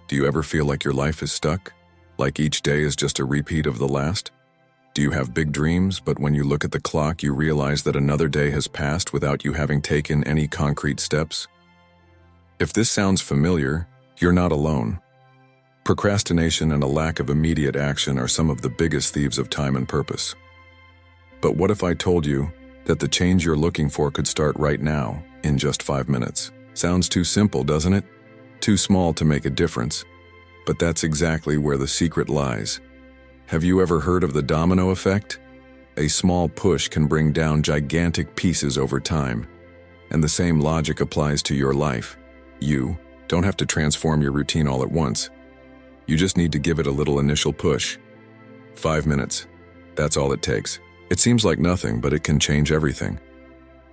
Do you ever feel like your life is stuck? Like each day is just a repeat of the last? Do you have big dreams, but when you look at the clock, you realize that another day has passed without you having taken any concrete steps? If this sounds familiar, you're not alone. Procrastination and a lack of immediate action are some of the biggest thieves of time and purpose. But what if I told you that the change you're looking for could start right now, in just 5 minutes? Sounds too simple, doesn't it? Too small to make a difference. But that's exactly where the secret lies. Have you ever heard of the domino effect? A small push can bring down gigantic pieces over time. And the same logic applies to your life. You don't have to transform your routine all at once. You just need to give it a little initial push. 5 minutes. That's all it takes. It seems like nothing, but it can change everything.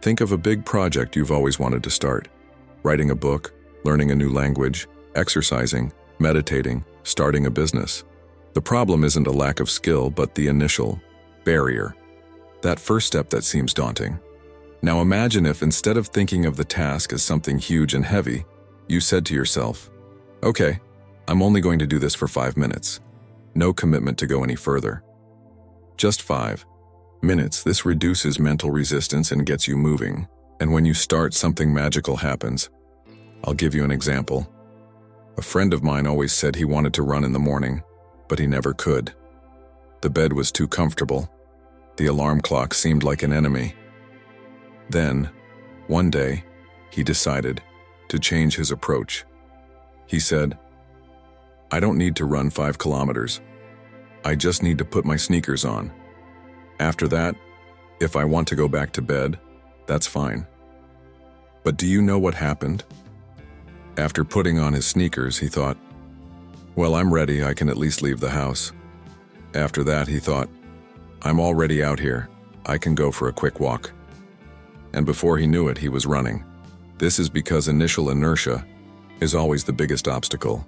Think of a big project you've always wanted to start. Writing a book, learning a new language, exercising, meditating, starting a business. The problem isn't a lack of skill, but the initial barrier. That first step that seems daunting. Now imagine if, instead of thinking of the task as something huge and heavy, you said to yourself, okay, I'm only going to do this for 5 minutes. No commitment to go any further. Just 5 minutes. This reduces mental resistance and gets you moving. And when you start, something magical happens. I'll give you an example. A friend of mine always said he wanted to run in the morning, but he never could. The bed was too comfortable. The alarm clock seemed like an enemy. Then, one day, he decided to change his approach. He said, I don't need to run 5 kilometers. I just need to put my sneakers on. After that, if I want to go back to bed, that's fine. But do you know what happened? After putting on his sneakers, he thought, well, I'm ready, I can at least leave the house. After that, he thought, I'm already out here, I can go for a quick walk. And before he knew it, he was running. This is because initial inertia is always the biggest obstacle.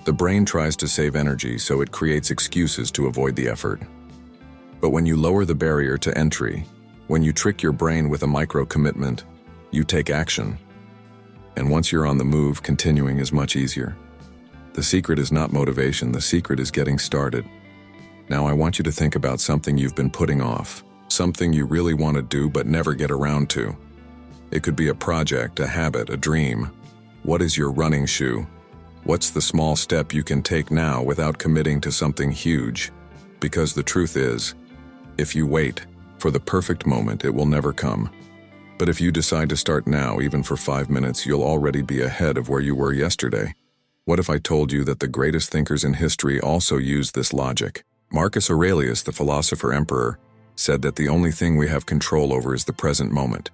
The brain tries to save energy, so it creates excuses to avoid the effort. But when you lower the barrier to entry, when you trick your brain with a micro-commitment, you take action. And once you're on the move, continuing is much easier. The secret is not motivation, the secret is getting started. Now I want you to think about something you've been putting off, something you really want to do but never get around to. It could be a project, a habit, a dream. What is your running shoe? What's the small step you can take now without committing to something huge? Because the truth is, if you wait for the perfect moment, it will never come. But if you decide to start now, even for 5 minutes, you'll already be ahead of where you were yesterday. What if I told you that the greatest thinkers in history also used this logic? Marcus Aurelius, the philosopher emperor, said that the only thing we have control over is the present moment.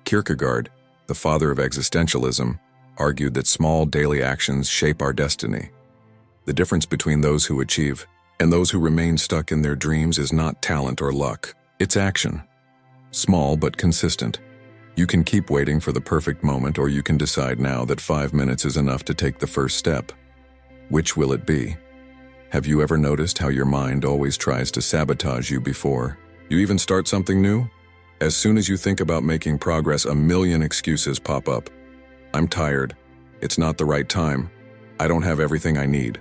Kierkegaard, the father of existentialism, argued that small daily actions shape our destiny. The difference between those who achieve and those who remain stuck in their dreams is not talent or luck, it's action. Small but consistent. You can keep waiting for the perfect moment, or you can decide now that 5 minutes is enough to take the first step. Which will it be? Have you ever noticed how your mind always tries to sabotage you before you even start something new? As soon as you think about making progress, a million excuses pop up. I'm tired. It's not the right time. I don't have everything I need.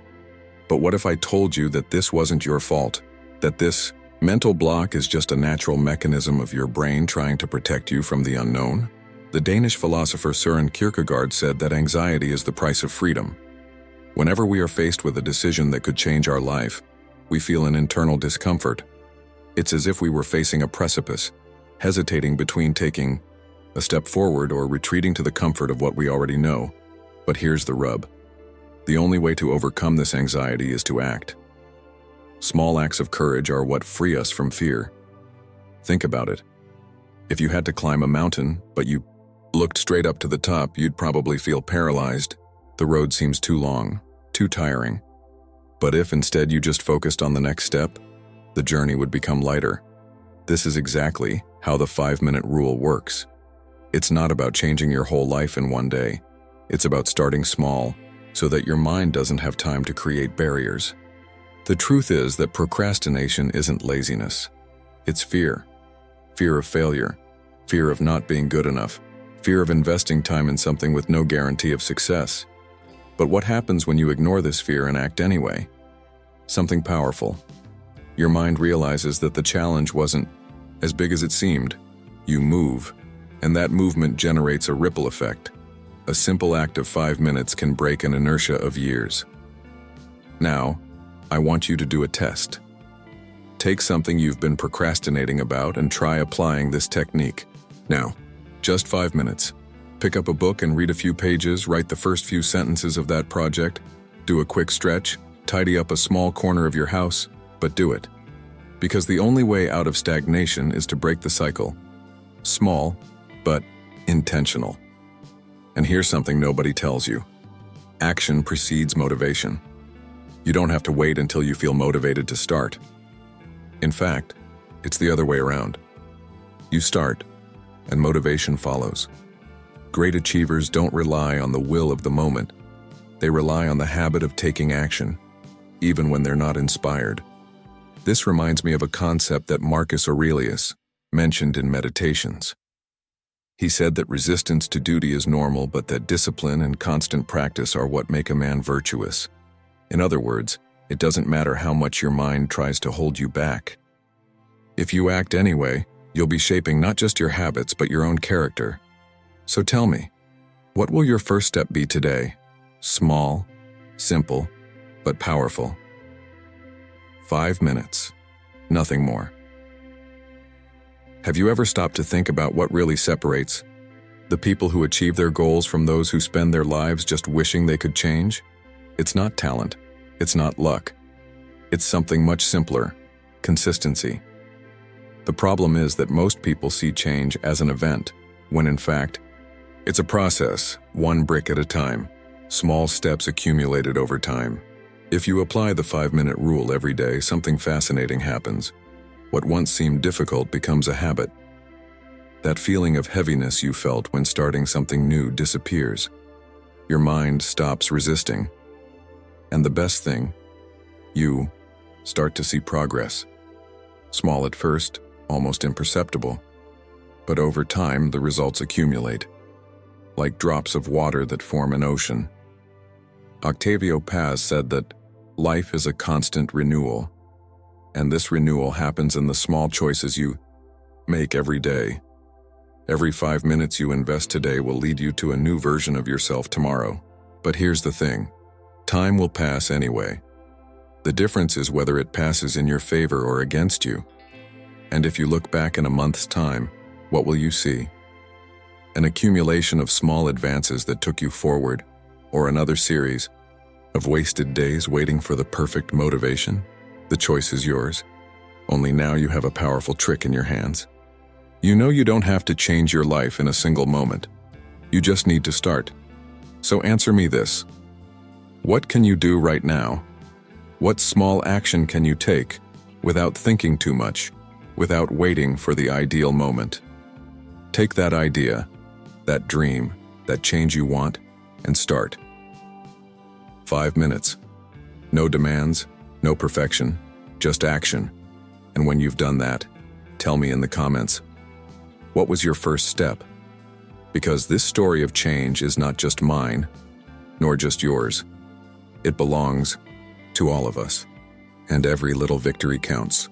But what if I told you that this wasn't your fault? That this mental block is just a natural mechanism of your brain trying to protect you from the unknown? The Danish philosopher Søren Kierkegaard said that anxiety is the price of freedom. Whenever we are faced with a decision that could change our life, we feel an internal discomfort. It's as if we were facing a precipice, hesitating between taking a step forward or retreating to the comfort of what we already know. But here's the rub. The only way to overcome this anxiety is to act. Small acts of courage are what free us from fear. Think about it. If you had to climb a mountain, but you looked straight up to the top, you'd probably feel paralyzed. The road seems too long, too tiring. But if instead you just focused on the next step, the journey would become lighter. This is exactly how the 5-minute rule works. It's not about changing your whole life in one day. It's about starting small, so that your mind doesn't have time to create barriers. The truth is that procrastination isn't laziness. It's fear. Fear of failure. Fear of not being good enough. Fear of investing time in something with no guarantee of success. But what happens when you ignore this fear and act anyway? Something powerful. Your mind realizes that the challenge wasn't as big as it seemed. You move, and that movement generates a ripple effect. A simple act of 5 minutes can break an inertia of years. Now, I want you to do a test. Take something you've been procrastinating about and try applying this technique. Now, just 5 minutes. Pick up a book and read a few pages, write the first few sentences of that project, do a quick stretch, tidy up a small corner of your house, but do it. Because the only way out of stagnation is to break the cycle. Small, but intentional. And here's something nobody tells you. Action precedes motivation. You don't have to wait until you feel motivated to start. In fact, it's the other way around. You start, and motivation follows. Great achievers don't rely on the will of the moment. They rely on the habit of taking action, even when they're not inspired. This reminds me of a concept that Marcus Aurelius mentioned in Meditations. He said that resistance to duty is normal, but that discipline and constant practice are what make a man virtuous. In other words, it doesn't matter how much your mind tries to hold you back. If you act anyway, you'll be shaping not just your habits, but your own character. So tell me, what will your first step be today? Small, simple, but powerful. 5 minutes, nothing more. Have you ever stopped to think about what really separates the people who achieve their goals from those who spend their lives just wishing they could change? It's not talent. It's not luck. It's something much simpler: consistency. The problem is that most people see change as an event, when in fact, it's a process, one brick at a time, small steps accumulated over time. If you apply the 5-minute rule every day, something fascinating happens. What once seemed difficult becomes a habit. That feeling of heaviness you felt when starting something new disappears. Your mind stops resisting. And the best thing, you start to see progress. Small at first, almost imperceptible. But over time, the results accumulate, like drops of water that form an ocean. Octavio Paz said that life is a constant renewal, and this renewal happens in the small choices you make every day. Every 5 minutes you invest today will lead you to a new version of yourself tomorrow. But here's the thing. Time will pass anyway. The difference is whether it passes in your favor or against you. And if you look back in a month's time, what will you see? An accumulation of small advances that took you forward, or another series of wasted days waiting for the perfect motivation? The choice is yours. Only now you have a powerful trick in your hands. You know you don't have to change your life in a single moment. You just need to start. So answer me this. What can you do right now? What small action can you take without thinking too much, without waiting for the ideal moment? Take that idea, that dream, that change you want, and start. 5 minutes. No demands, no perfection, just action. And when you've done that, tell me in the comments, what was your first step? Because this story of change is not just mine, nor just yours. It belongs to all of us, and every little victory counts.